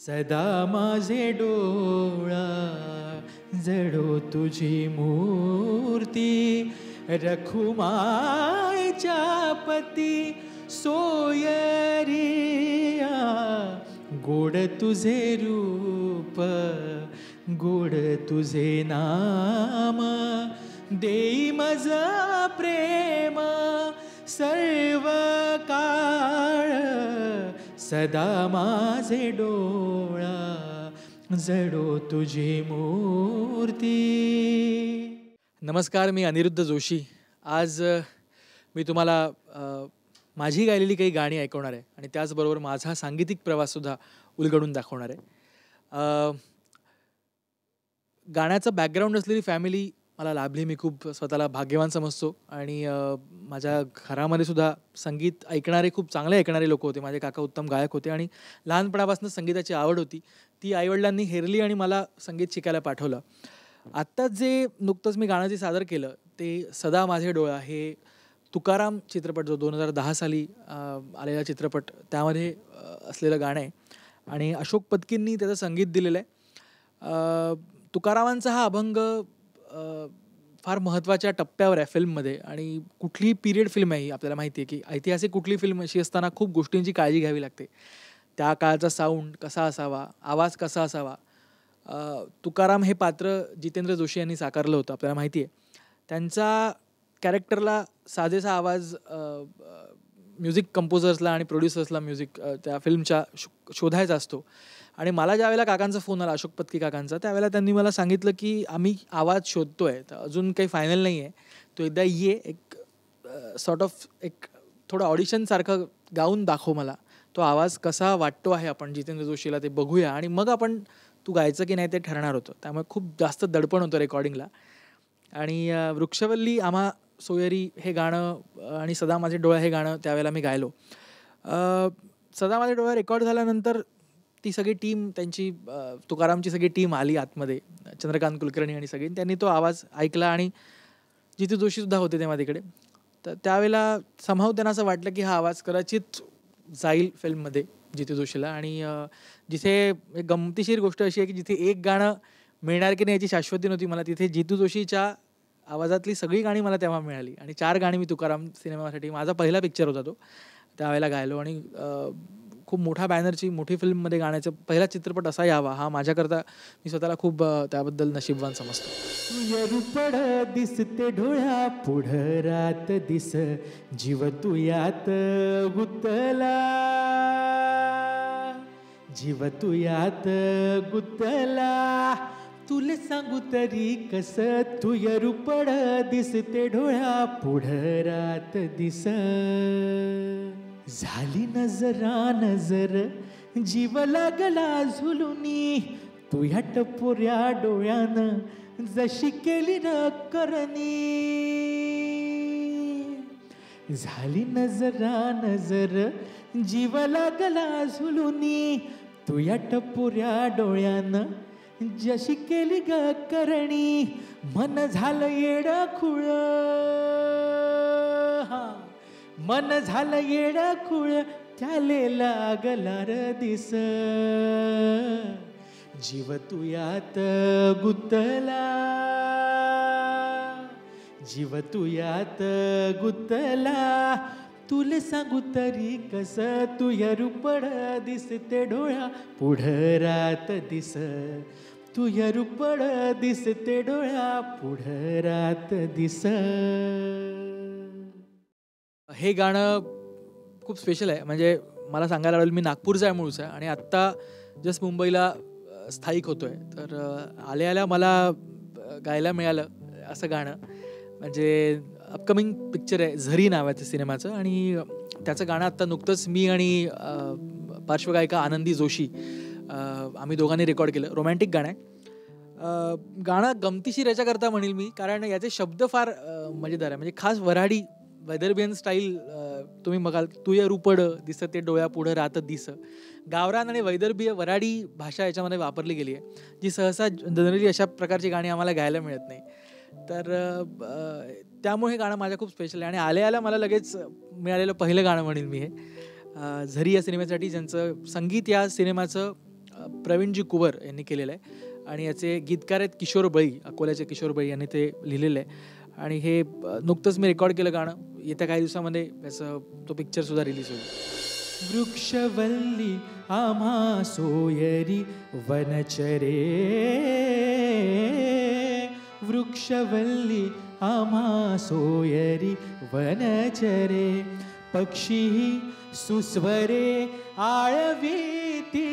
सदा माझे डोळा जडो तुझी मूर्ती रखुमाईच्या पती सोयरिया गोड तुझे रूप गोड तुझे नाम देई मज प्रेम सर्व काळ सदा माझे डोळा जडो तुझी मूर्ती. नमस्कार, मी अनिरुद्ध जोशी. आज मी तुम्हाला माझी गायलेली काही गाणी ऐकवणार आहे आणि त्याचबरोबर माझा सांगीतिक प्रवाससुद्धा उलगडून दाखवणार आहे. गाण्याचं बॅकग्राऊंड असलेली फॅमिली मला लाभली. मी खूप स्वतःला भाग्यवान समजतो आणि माझ्या घरामध्ये सुद्धा संगीत ऐकणारे खूप चांगले ऐकणारे लोक होते. माझे काका उत्तम गायक होते आणि लहानपणापासून संगीताची आवड होती. ती आईवडिलांनी हेरली आणि मला संगीत शिकायला पाठवलं. आत्ताच जे नुकतंच मी गाणं जे सादर केलं ते सदा माझे डोळा हे तुकाराम चित्रपट जो 2010 साली आलेला चित्रपट त्यामध्ये असलेलं गाणं आहे आणि अशोक पत्कींनी त्याचं संगीत दिलेलं आहे. तुकारामांचा हा अभंग फार महत्त्वाच्या टप्प्यावर आहे फिल्ममध्ये आणि कुठली पिरियड फिल्म आहे ही आपल्याला माहिती आहे की ऐतिहासिक कुठली फिल्म अशी असताना खूप गोष्टींची काळजी घ्यावी लागते. त्या काळाचा साऊंड कसा असावा, आवाज कसा असावा. तुकाराम हे पात्र जितेंद्र जोशी यांनी साकारलं होतं आपल्याला माहिती आहे. त्यांचा कॅरेक्टरला साजेसा आवाज म्युझिक कंपोजर्सला आणि प्रोड्युसर्सला म्युझिक त्या फिल्मच्या शोधायचा असतो. आणि मला ज्यावेळेला काकांचा फोन आला, अशोक पत्की काकांचा, त्यावेळेला त्यांनी मला सांगितलं की आम्ही आवाज शोधतोय, तर अजून काही फायनल नाही आहे, तो एकदा ये, एक सॉर्ट ऑफ एक थोडं ऑडिशनसारखं गाऊन दाखव मला, तो आवाज कसा वाटतो आहे आपण जितेंद्र जोशीला ते बघूया आणि मग आपण तू गायचं की नाही ते ठरणार होतं. त्यामुळे खूप जास्त दडपण होतं रेकॉर्डिंगला. आणि वृक्षवल्ली आम्हा सोयरी हे गाणं आणि सदा माझे डोळा हे गाणं त्यावेळेला मी गायलो. सदा माझे डोळा रेकॉर्ड झाल्यानंतर ती सगळी टीम त्यांची तुकारामची सगळी टीम आली आतमध्ये, चंद्रकांत कुलकर्णी आणि सगळी, त्यांनी तो आवाज ऐकला आणि जितू जोशीसुद्धा होते तेव्हा तिकडे. तर त्यावेळेला समहाऊ त्यांना असं वाटलं की हा आवाज कदाचित जाईल फिल्ममध्ये जितू जोशीला. आणि जिथे एक गमतीशीर गोष्ट अशी आहे की जिथे एक गाणं मिळणार की नाही याची शाश्वती नव्हती मला, तिथे जितू जोशीच्या आवाजातली सगळी गाणी मला तेव्हा मिळाली आणि 4 गाणी मी तुकाराम सिनेमासाठी, माझा पहिला पिक्चर होता तो, त्यावेळेला गायलो. आणि खूप मोठ्या बॅनरची मोठी फिल्ममध्ये गाण्याचा पहिला चित्रपट असा यावा हा माझ्याकरता, मी स्वतःला खूप त्याबद्दल नशीबवान समजतो. रुपड दिसते डोळ्या पुढं रात दिस जीव तू यात गुतला, जीव तू यात गुतला, तुले सांगू तरी कस तू रुपड दिसते डोळ्या पुढं रात दिस, झाली नजरा नजर जीव लागला झुलुनी, तू ह्या टपोऱ्या डोळ्यानं जशी केली न करणी, झाली नजरा नजर जीव लागला झुलुनी, तू ह्या टपोऱ्या डोळ्यानं जशी केली ग करणी, मन झालं येड खुळ, मन झालं येड खुळ त्याले लागला र दिस, जीव तू यात गुतला, जीव तू यात गुतला, तुले सांगू तरी कस तू रुपड दिसते डोळ्या पुढं रात दिस, तू रुपड दिसते डोळ्या पुढं रात दिस. हे गाणं खूप स्पेशल आहे. म्हणजे मला सांगायला आवडेल, मी नागपूरचा आहे मूळचा आणि आत्ता जस्ट मुंबईला स्थायिक होतो आहे. तर आल्या आल्या मला गायला मिळालं असं गाणं. म्हणजे अपकमिंग पिक्चर आहे झरी नावाचं सिनेमाचं आणि त्याचं गाणं आत्ता नुकतंच मी आणि पार्श्वगायिका आनंदी जोशी आम्ही दोघांनी रेकॉर्ड केलं. रोमॅन्टिक गाणं आहे. गाणं गमतीशीर याच्याकरता म्हणेल मी, कारण याचे शब्द फार मजेदार आहे. म्हणजे खास वऱ्हाडी वैदर्भियन स्टाईल तुम्ही बघाल, तू या रुपड दिसते डोळ्या पुढं रात दिस. गावरान आणि वैदर्भीय वऱ्हाडी भाषा याच्यामध्ये वापरली गेली आहे, जी सहसा जनरली अशा प्रकारची गाणी आम्हाला गायला मिळत नाही. तर त्यामुळे हे गाणं माझ्या खूप स्पेशल आहे. आणि आल्या आल्या मला लगेच मिळालेलं पहिलं गाणं म्हणेल मी हे झरी या सिनेमासाठी, ज्यांचं संगीत या सिनेमाचं प्रवीणजी कुवर यांनी केलेलं आहे आणि याचे गीतकार आहेत किशोर बळी, अकोल्याचे किशोर बळी यांनी ते लिहिलेलं आहे आणि हे नुकतंच मी रेकॉर्ड केलं गाणं. येत्या काही दिवसामध्ये याचं तो पिक्चरसुद्धा रिलीज होईल. वृक्षवल्ली आम्हा सोयरी वनचरे, वृक्षवल्ली आम्हा सोयरी वनचरे, पक्षी सुस्वरे आळवीती,